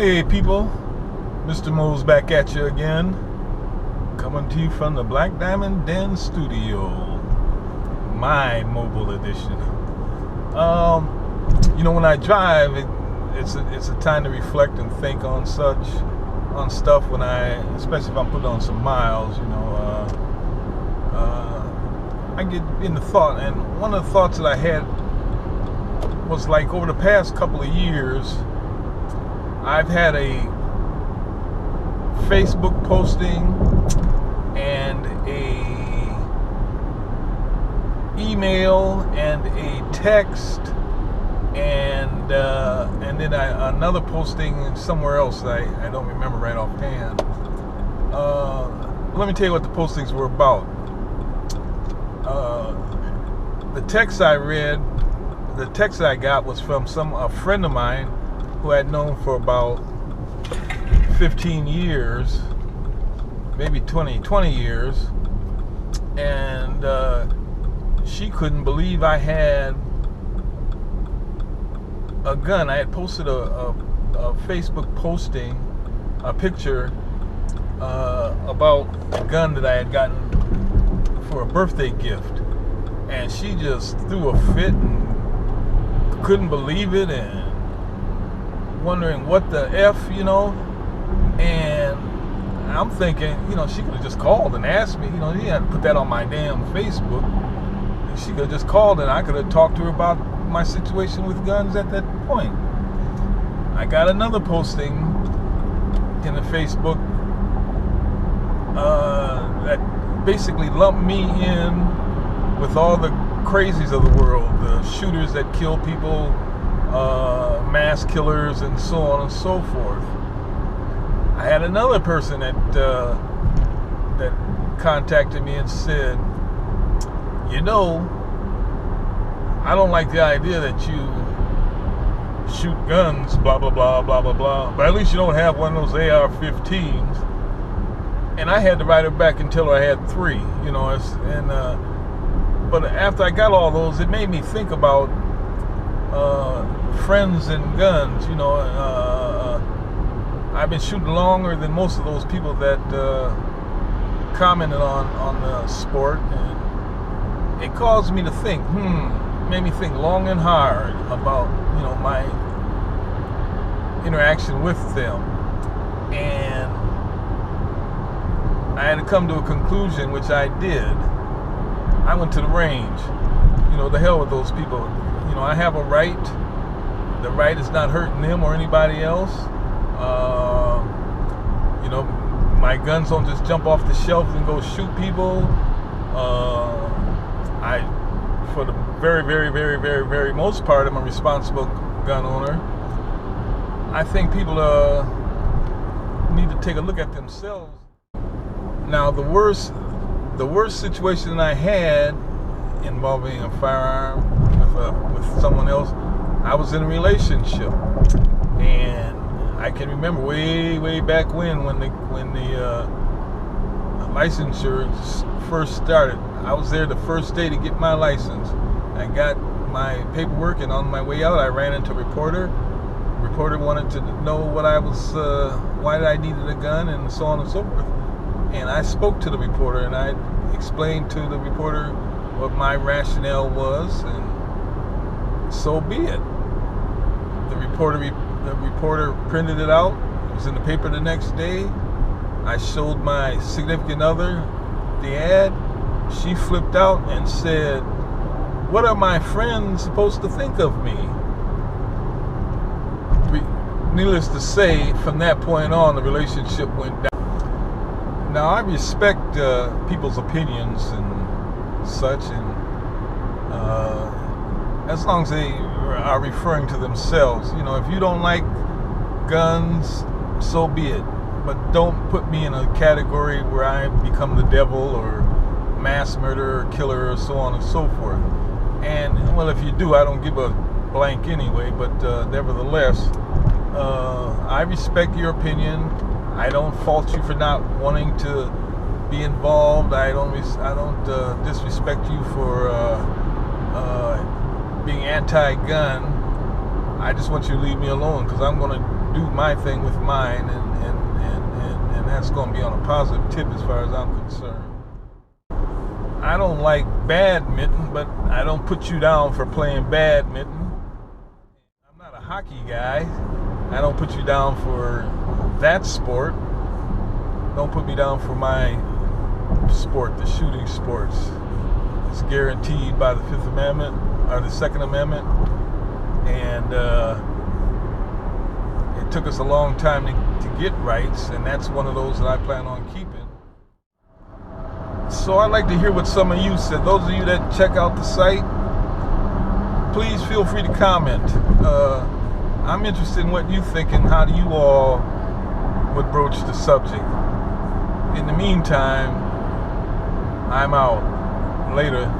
Hey people, Mr. Mo's back at you again, coming to you from the Black Diamond Den studio, my mobile edition. When I drive, it's a time to reflect and think on stuff when especially if I'm putting on some miles. I get into thought, and one of the thoughts that I had was like over the past couple of years, I've had a Facebook posting and a email and a text and then another posting somewhere else that I don't remember right offhand. Let me tell you what the postings were about. The text that I got was from a friend of mine who I'd known for about 15 years, maybe 20 years, and she couldn't believe I had a gun. I had posted a Facebook posting, a picture about a gun that I had gotten for a birthday gift, and she just threw a fit and couldn't believe it and wondering what the F, and I'm thinking, she could have just called and asked me, you had to put that on my damn Facebook. She could have just called and I could have talked to her about my situation with guns at that point. I got another posting in the Facebook that basically lumped me in with all the crazies of the world, the shooters that kill people, mass killers, and so on and so forth. I had another person that contacted me and said, I don't like the idea that you shoot guns, blah, blah, blah, blah, blah, blah, but at least you don't have one of those AR-15s. And I had to write her back and tell her I had 3, but after I got all those, it made me think about friends and guns. I've been shooting longer than most of those people that commented on the sport, and it caused me to think, made me think long and hard about, my interaction with them. And I had to come to a conclusion, which I did. I went to the range. The hell with those people. I have a right. The right is not hurting them or anybody else. My guns don't just jump off the shelf and go shoot people. For the very, very, very, very, very most part, I'm a responsible gun owner. I think people need to take a look at themselves. Now, the worst situation I had involving a firearm with someone else, I was in a relationship, and I can remember way back when the licensure first started. I was there the first day to get my license. I got my paperwork, and on my way out, I ran into a reporter. The reporter wanted to know what I was, why I needed a gun, and so on and so forth. And I spoke to the reporter, and I explained to the reporter what my rationale was, and so be it. The reporter printed it out. It was in the paper the next day. I showed my significant other the ad. She flipped out and said, "What are my friends supposed to think of me?" Needless to say, from that point on, the relationship went down. Now, I respect people's opinions and such, and as long as they are referring to themselves. If you don't like guns, so be it. But don't put me in a category where I become the devil or mass murderer or killer or so on and so forth. And, well, if you do, I don't give a blank anyway, but nevertheless, I respect your opinion. I don't fault you for not wanting to be involved. I don't disrespect you for being anti-gun. I just want you to leave me alone, because I'm going to do my thing with mine, and that's going to be on a positive tip as far as I'm concerned. I don't like badminton, but I don't put you down for playing badminton. I'm not a hockey guy. I don't put you down for that sport. Don't put me down for my sport, the shooting sports. It's guaranteed by the Fifth Amendment, or the Second Amendment, and it took us a long time to get rights, and that's one of those that I plan on keeping. So I'd like to hear what some of you said. Those of you that check out the site, please feel free to comment. I'm interested in what you think and how you all would broach the subject. In the meantime, I'm out. Later.